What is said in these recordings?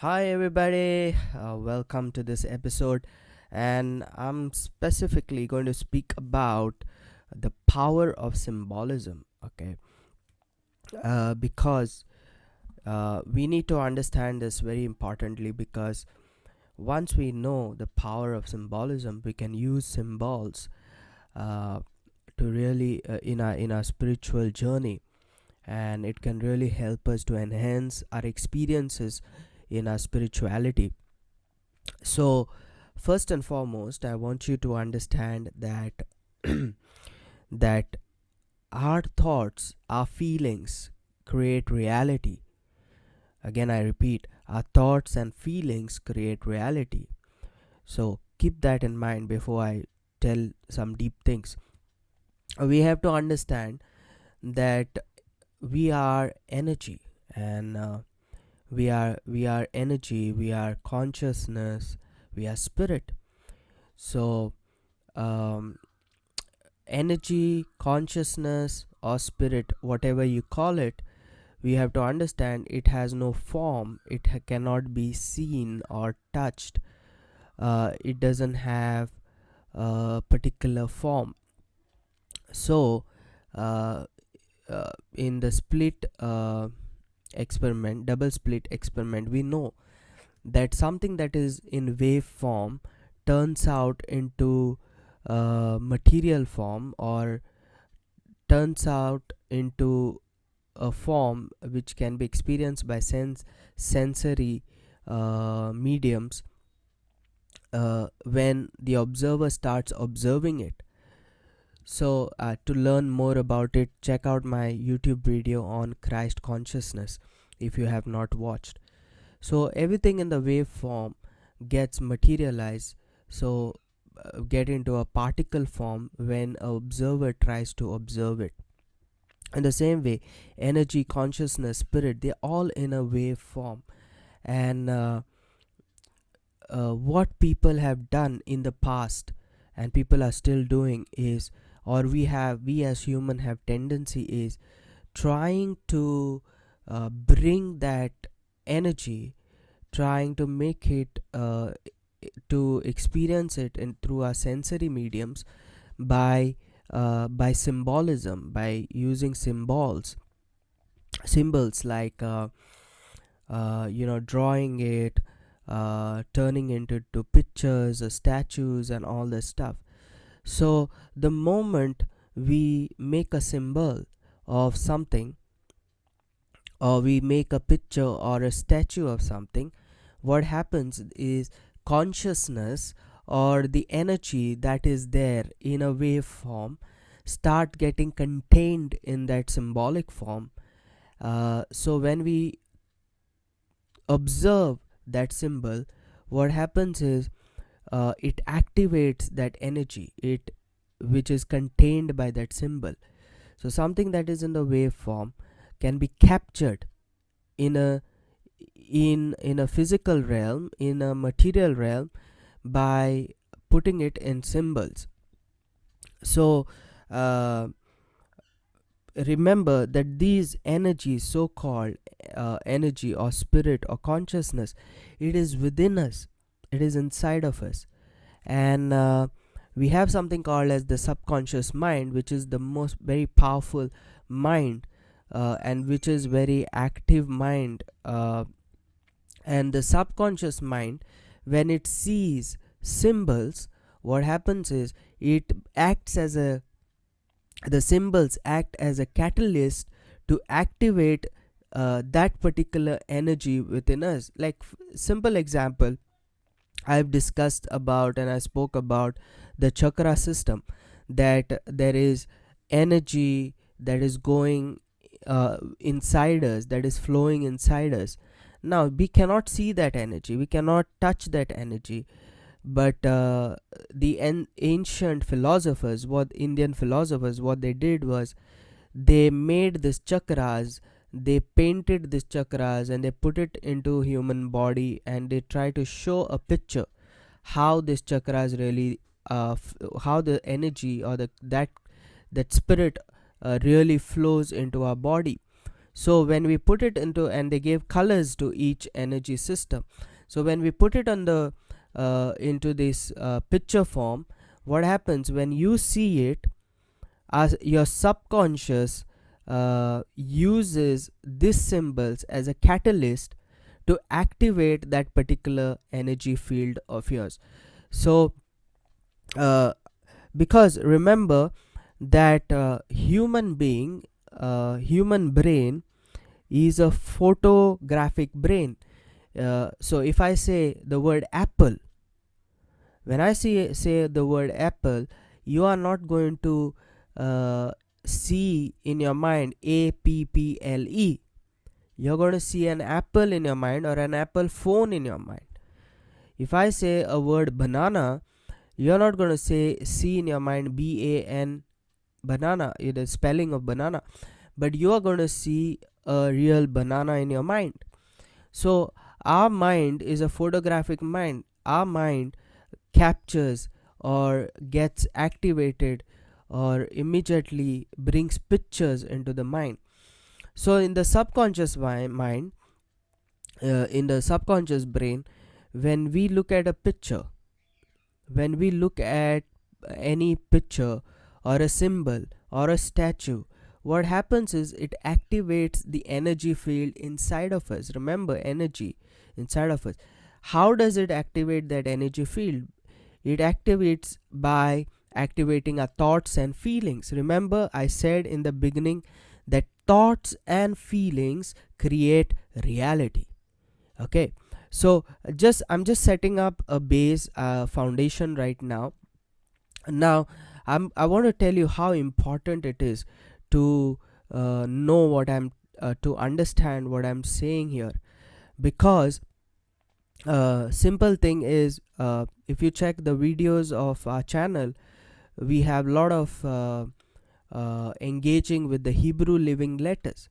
Hi, everybody. Welcome to this episode. And I'm specifically going to speak about the power of symbolism. Okay. Because we need to understand this very importantly, because once we know the power of symbolism, we can use symbols uh, to really in our spiritual journey, and it can really help us to enhance our experiences in our spirituality. So, first and foremost, I want you to understand that that our thoughts, our feelings create reality. Again, I repeat, our thoughts and feelings create reality. So, keep that in mind before I tell some deep things. We have to understand that we are energy, and we are energy, we are consciousness, we are spirit. So, um, energy, consciousness, or spirit, whatever you call it, we have to understand it has no form, it cannot be seen or touched, it doesn't have a particular form. So, uh, in the split experiment, double split experiment, we know that something that is in wave form turns out into material form, or turns out into a form which can be experienced by sensory mediums when the observer starts observing it. So, to learn more about it, check out my YouTube video on Christ consciousness if you have not watched. So, everything in the waveform gets materialized, so get into a particle form when an observer tries to observe it. In the same way, energy, consciousness, spirit, they're all in a wave form. And what people have done in the past and people are still doing is, or we as human have tendency is trying to bring that energy, trying to make it to experience it in through our sensory mediums by symbolism, by using symbols like drawing it, turning into to pictures or statues and all this stuff. So the moment we make a symbol of something, or we make a picture or a statue of something, what happens is consciousness, or the energy that is there in a wave form, start getting contained in that symbolic form. So when we observe that symbol, what happens is it activates that energy, it which is contained by that symbol. So something that is in the waveform can be captured in a physical realm, in a material realm, by putting it in symbols. So uh, remember that these energies, so called energy or spirit or consciousness, it is within us, it is inside of us. And we have something called as the subconscious mind, which is the most very powerful mind, and which is very active mind. And the subconscious mind, when it sees symbols, what happens is it acts as a the symbols act as a catalyst to activate that particular energy within us. Like, simple example, I've discussed about and I spoke about the chakra system, that there is energy that is going inside us, that is flowing inside us. Now, we cannot see that energy, we cannot touch that energy, but the ancient philosophers, what Indian philosophers, what they did was they made these chakras, they painted these chakras and they put it into human body, and they try to show a picture how these chakras really how the energy, or that spirit really flows into our body. So when we put it into, and they gave colors to each energy system. So when we put it on the into this picture form, what happens when you see it, as your subconscious uses these symbols as a catalyst to activate that particular energy field of yours. So uh, because remember that human brain is a photographic brain. So if I say the word apple, when I say the word apple, you are not going to uh, see in your mind APPLE. You're going to see an apple in your mind, or an Apple phone in your mind. If I say a word banana, you're not going to see in your mind BAN, banana, the spelling of banana, but you are going to see a real banana in your mind. So our mind is a photographic mind. Our mind captures or gets activated or immediately brings pictures into the mind. So in the subconscious mind, in the subconscious brain, when we look at a picture, when we look at any picture or a symbol or a statue, what happens is it activates the energy field inside of us. Remember, energy inside of us. How does it activate that energy field? It activates by activating our thoughts and feelings. Remember, I said in the beginning that thoughts and feelings create reality. Okay, so I'm just setting up a base foundation right now. Now I want to tell you how important it is to know what I'm to understand what I'm saying here, because simple thing is, if you check the videos of our channel, we have a lot of engaging with the Hebrew living letters.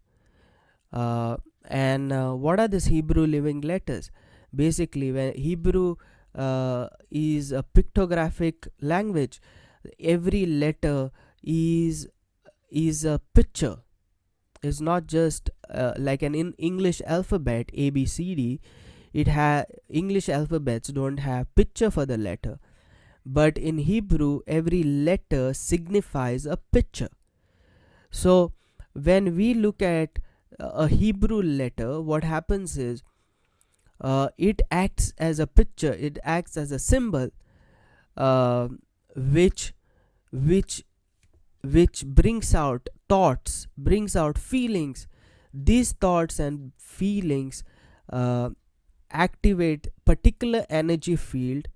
And what are these Hebrew living letters? Basically, when Hebrew is a pictographic language, every letter is a picture. It's not just like an in English alphabet ABCD. English alphabets don't have picture for the letter, but in Hebrew every letter signifies a picture. So when we look at a Hebrew letter, what happens is it acts as a picture, it acts as a symbol, uh, which which which brings out thoughts, brings out feelings. These thoughts and feelings uh, activate particular energy field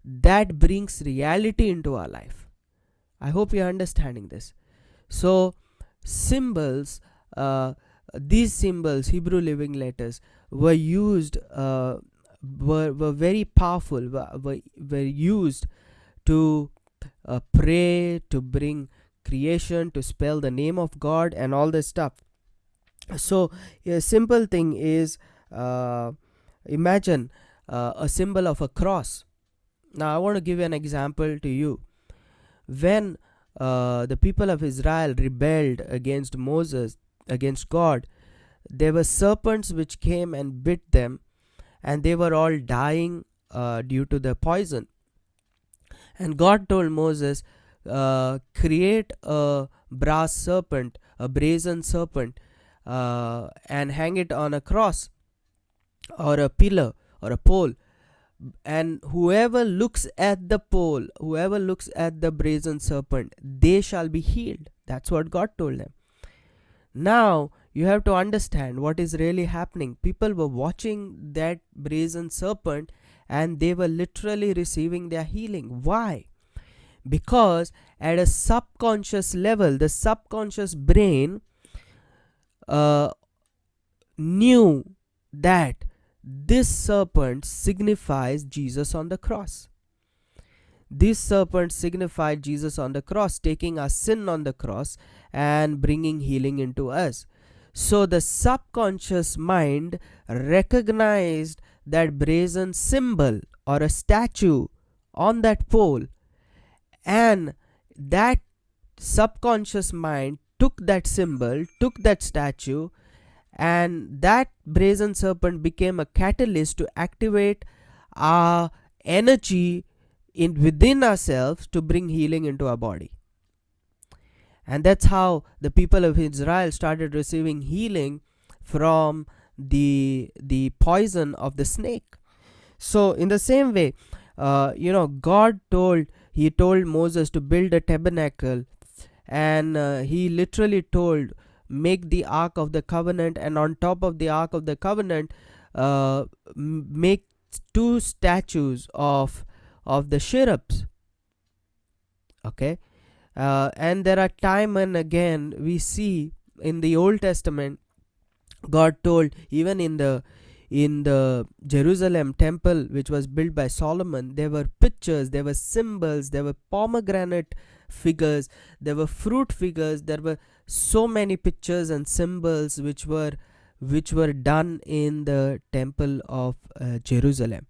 that brings reality into our life. I hope you're understanding this. So symbols, these symbols, Hebrew living letters, were used, were very powerful, were used to pray, to bring creation, to spell the name of God, and all this stuff. So a simple thing is, imagine a symbol of a cross. Now I want to give an example to you. When the people of Israel rebelled against Moses, against God, there were serpents which came and bit them, and they were all dying due to the poison. And God told Moses, create a brass serpent, a brazen serpent, and hang it on a cross or a pillar or a pole. And whoever looks at the pole, whoever looks at the brazen serpent, they shall be healed. That's what God told them. Now you have to understand what is really happening. People were watching that brazen serpent and they were literally receiving their healing. Why? Because at a subconscious level, the subconscious brain uh, knew that this serpent signifies Jesus on the cross. This serpent signified Jesus on the cross, taking our sin on the cross and bringing healing into us. So the subconscious mind recognized that brazen symbol or a statue on that pole, and that subconscious mind took that symbol, took that statue, and that brazen serpent became a catalyst to activate our energy in within ourselves to bring healing into our body. And that's how the people of Israel started receiving healing from the poison of the snake. So in the same way, God told Moses to build a tabernacle, and he literally told, make the ark of the covenant, and on top of the ark of the covenant, make two statues of the cherubs. Okay. And there are time and again we see in the Old Testament, God told, even in the Jerusalem temple which was built by Solomon, there were pictures, there were symbols, there were pomegranate figures, there were fruit figures, there were so many pictures and symbols which were done in the temple of Jerusalem.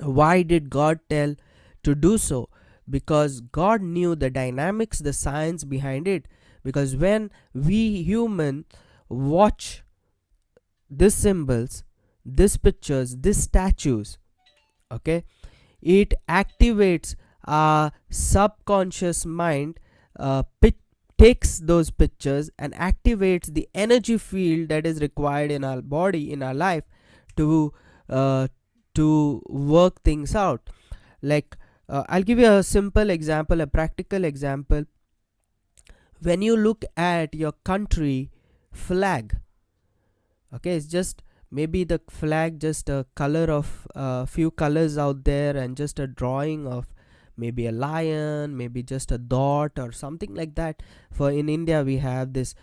Why did God tell to do so? Because God knew the dynamics, the science behind it. Because when we human watch these symbols, these pictures, these statues, okay, it activates our subconscious mind, takes those pictures and activates the energy field that is required in our body, in our life, to uh, to work things out. Like, I'll give you a simple example, a practical example. When you look at your country flag, okay, it's just maybe the flag, just a color of a few colors out there, and just a drawing of maybe a lion, maybe just a dot or something like that. For in India we have this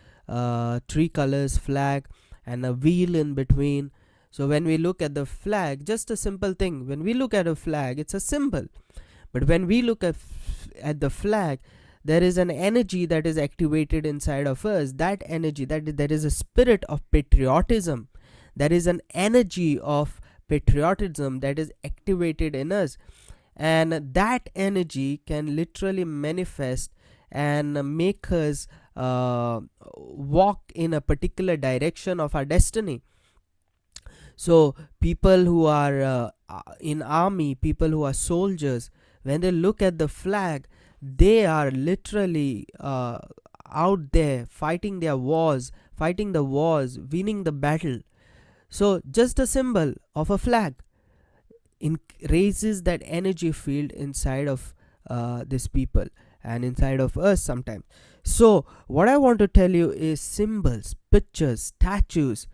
three colors flag and a wheel in between. So when we look at the flag, just a simple thing, when we look at a flag, it's a symbol. But when we look at the flag, there is an energy that is activated inside of us. That energy, that there is a spirit of patriotism. There is an energy of patriotism that is activated in us, and that energy can literally manifest and make us walk in a particular direction of our destiny. So people who are in army, people who are soldiers, when they look at the flag, they are literally out there fighting their wars, fighting the wars, winning the battle. So just a symbol of a flag raises that energy field inside of these people and inside of us sometimes. So what I want to tell you is symbols, pictures, statues,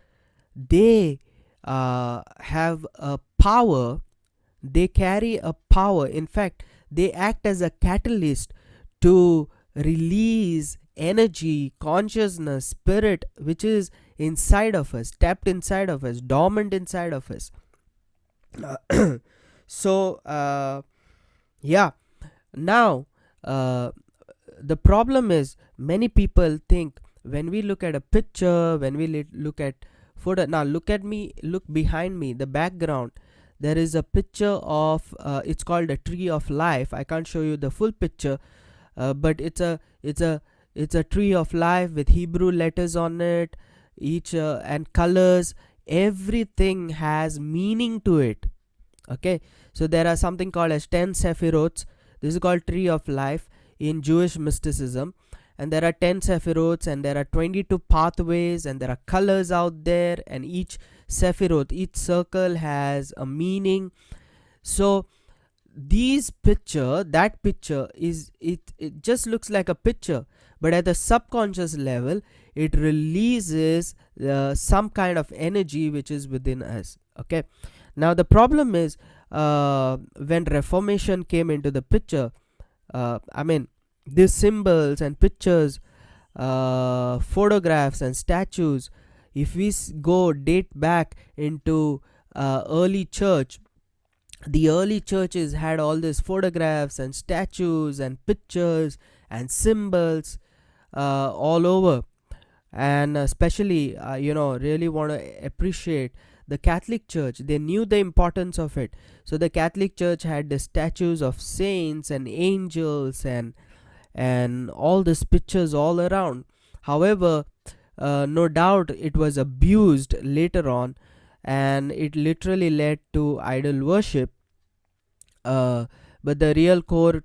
they have a power. They carry a power. In fact, they act as a catalyst to release energy, consciousness, spirit, which is inside of us, tapped inside of us, dormant inside of us. So yeah, now the problem is, many people think, when we look at a picture, when we look at photo, now look at me, look behind me, the background, there is a picture of it's called a tree of life. I can't show you the full picture, but it's a tree of life with Hebrew letters on it, each and colors. Everything has meaning to it. Okay, so there are something called as 10 sephiroths. This is called tree of life in Jewish mysticism, and there are 10 sephiroths, and there are 22 pathways, and there are colors out there, and each sephiroth, each circle has a meaning. So that picture is, it just looks like a picture, but at the subconscious level it releases some kind of energy which is within us. Okay, now the problem is, when Reformation came into the picture, these symbols and pictures, photographs and statues, if we go date back into early church, the early churches had all these photographs and statues and pictures and symbols all over. And especially really want to appreciate the Catholic Church. They knew the importance of it. So the Catholic Church had the statues of saints and angels and all these pictures all around. However, no doubt it was abused later on, and it literally led to idol worship. uh, but the real core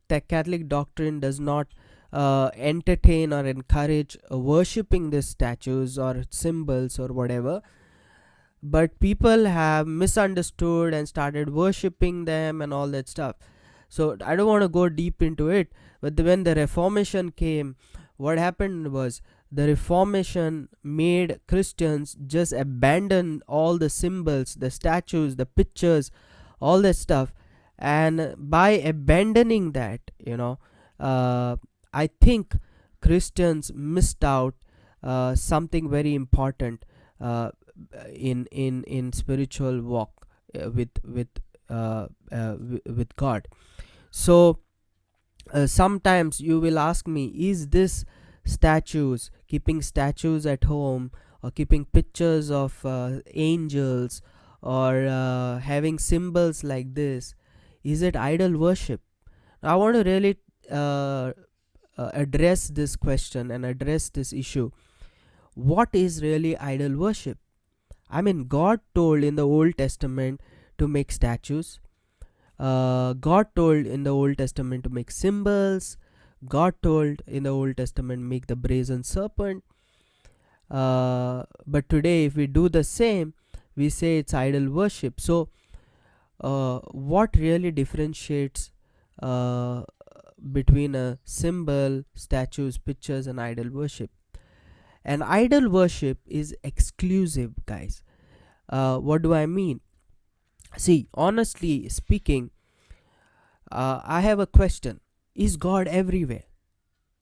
Catholic doctrine does not entertain or encourage worshipping these statues or symbols or whatever, but people have misunderstood and started worshipping them and all that stuff. So I don't want to go deep into it, but when the Reformation came, what happened was the Reformation made Christians just abandon all the symbols, the statues, the pictures, all that stuff. And by abandoning that, uh, I think Christians missed out something very important in spiritual walk with God. So sometimes you will ask me, is this statues, keeping statues at home, or keeping pictures of angels, or having symbols like this, is it idol worship? I want to really uh, address this question and address this issue. What is really idol worship? I mean, God told in the Old Testament to make statues. God told in the Old Testament to make symbols. God told in the Old Testament make the brazen serpent. But today, if we do the same, we say it's idol worship. So, what really differentiates uh, between a symbol, statues, pictures, and idol worship? And idol worship is exclusive, guys. What do I mean? See, honestly speaking, I have a question. Is God everywhere?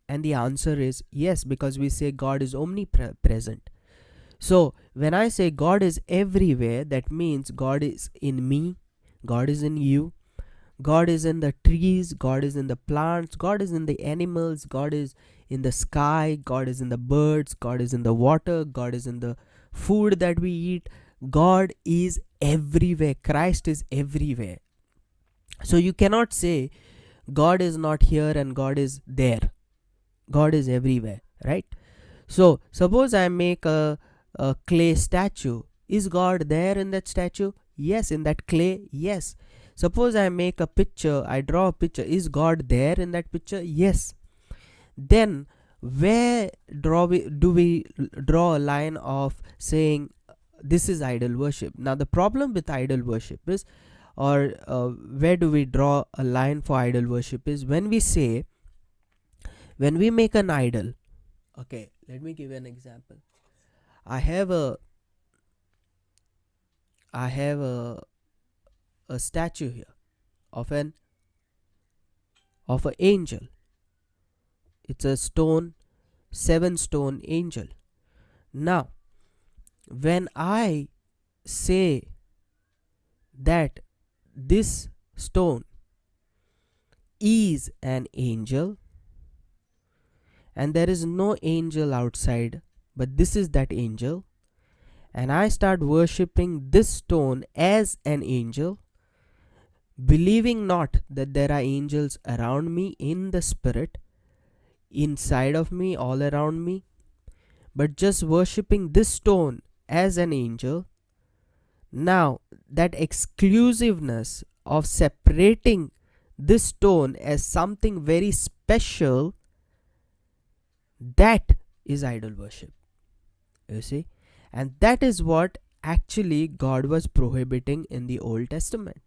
And the answer is yes, because we say God is omnipresent. So, when I say God is everywhere, that means God is in me, God is in you, God is in the trees, God is in the plants, God is in the animals, God is in the sky, God is in the birds, God is in the water, God is in the food that we eat. God is everywhere. Christ is everywhere. So you cannot say God is not here and God is there. God is everywhere, right? So suppose I make a clay statue. Is God there in that statue? Yes. In that clay? Yes. Suppose I make a picture, I draw a picture. Is God there in that picture? Yes. Then where do we draw a line of saying this is idol worship? Now the problem with idol worship is, or where do we draw a line for idol worship, is when we say, when we make an idol. Okay, let me give you an example. I have a I have a statue here of an angel. It's a stone, 7 stone angel. Now, when I say that this stone is an angel, and there is no angel outside, but this is that angel, and I start worshipping this stone as an angel, believing not that there are angels around me in the spirit, inside of me, all around me, but just worshipping this stone as an angel. Now, that exclusiveness of separating this stone as something very special, that is idol worship. You see? And that is what actually God was prohibiting in the Old Testament.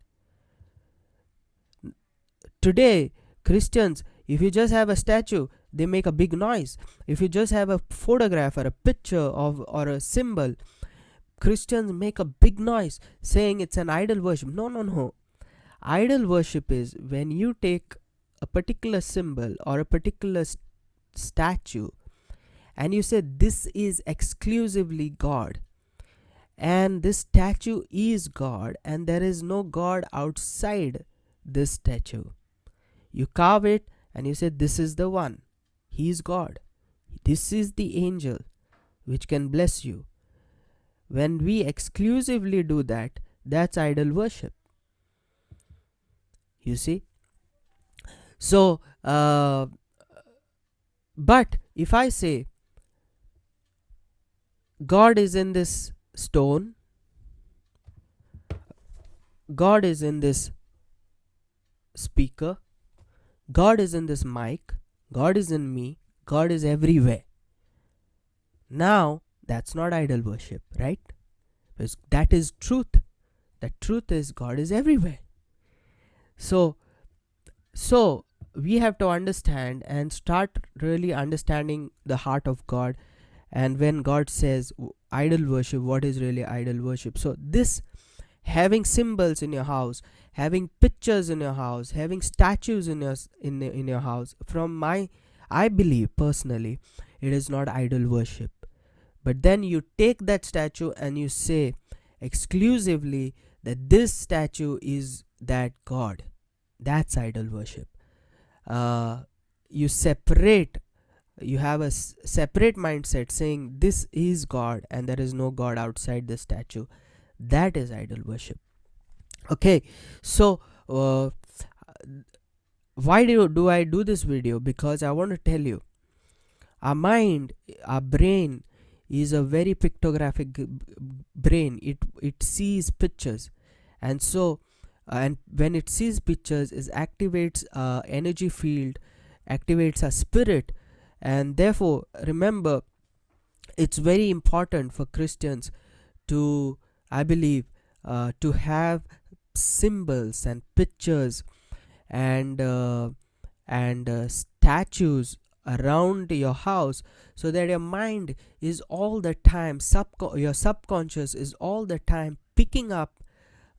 Today, Christians, if you just have a statue, they make a big noise. If you just have a photograph or a picture of or a symbol, Christians make a big noise saying it's an idol worship. No, no, no. Idol worship is when you take a particular symbol or a particular statue and you say this is exclusively God, and this statue is God, and there is no God outside this statue. You carve it and you say this is the one. He is God. This is the angel which can bless you. When we exclusively do that, that's idol worship. You see? So, but if I say God is in this stone, God is in this speaker, God is in this mic, God is in me, God is everywhere. Now, that's not idol worship, right? Because that is truth. The truth is God is everywhere. So, so we have to understand and start really understanding the heart of God. And when God says idol worship, what is really idol worship? So this, having symbols in your house, having pictures in your house, having statues in your in your house, from my, I believe personally, it is not idol worship. But then you take that statue and you say exclusively that this statue is that God. That's idol worship. uh, you separate, you have a separate mindset saying this is God and there is no God outside the statue. That is idol worship. Okay, so why do I do this video? Because I want to tell you, our mind, our brain is a very pictographic brain. It sees pictures, and so and when it sees pictures, it activates energy field, activates our spirit. And therefore, remember, it's very important for Christians to, I believe, to have symbols and pictures and statues around your house, so that your mind is all the time, your subconscious is all the time picking up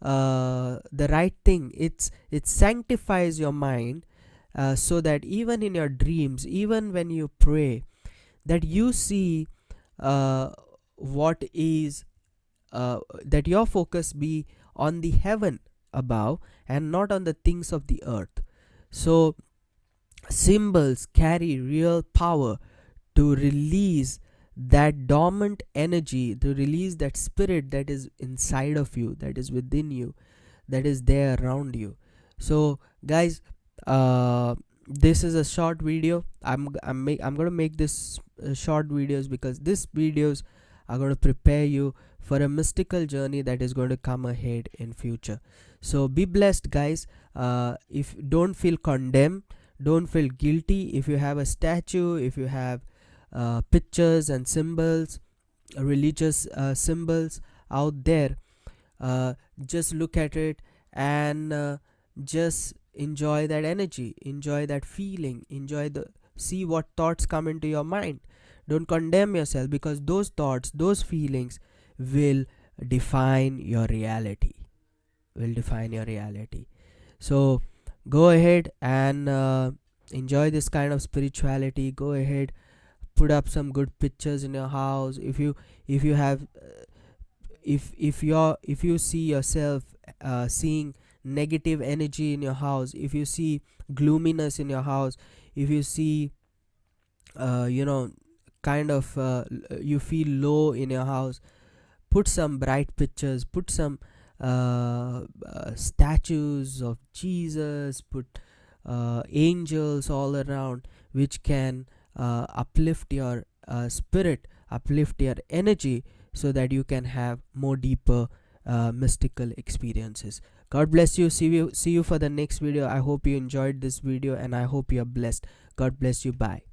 the right thing. It sanctifies your mind, so that even in your dreams, even when you pray, that you see what is that your focus be on the heaven above and not on the things of the earth. So symbols carry real power to release that dormant energy, to release that spirit that is inside of you, that is within you, that is there around you. So guys, this is a short video. I'm gonna make this short videos because these videos are going to prepare you for a mystical journey that is going to come ahead in future. So be blessed, guys. If don't feel condemned, don't feel guilty if you have a statue, if you have pictures and symbols, religious symbols out there. Just look at it and just enjoy that energy, enjoy that feeling, enjoy the, see what thoughts come into your mind. Don't condemn yourself, because those thoughts, those feelings will define your reality, will define your reality. So go ahead and enjoy this kind of spirituality. Go ahead, put up some good pictures in your house. If you have if you see yourself seeing negative energy in your house, if you see gloominess in your house, if you see you know, kind of you feel low in your house, put some bright pictures, put some statues of Jesus, put angels all around, which can uplift your spirit, uplift your energy, so that you can have more deeper mystical experiences. God bless you. See you for the next video. I hope you enjoyed this video and I hope you are blessed. God bless you. Bye.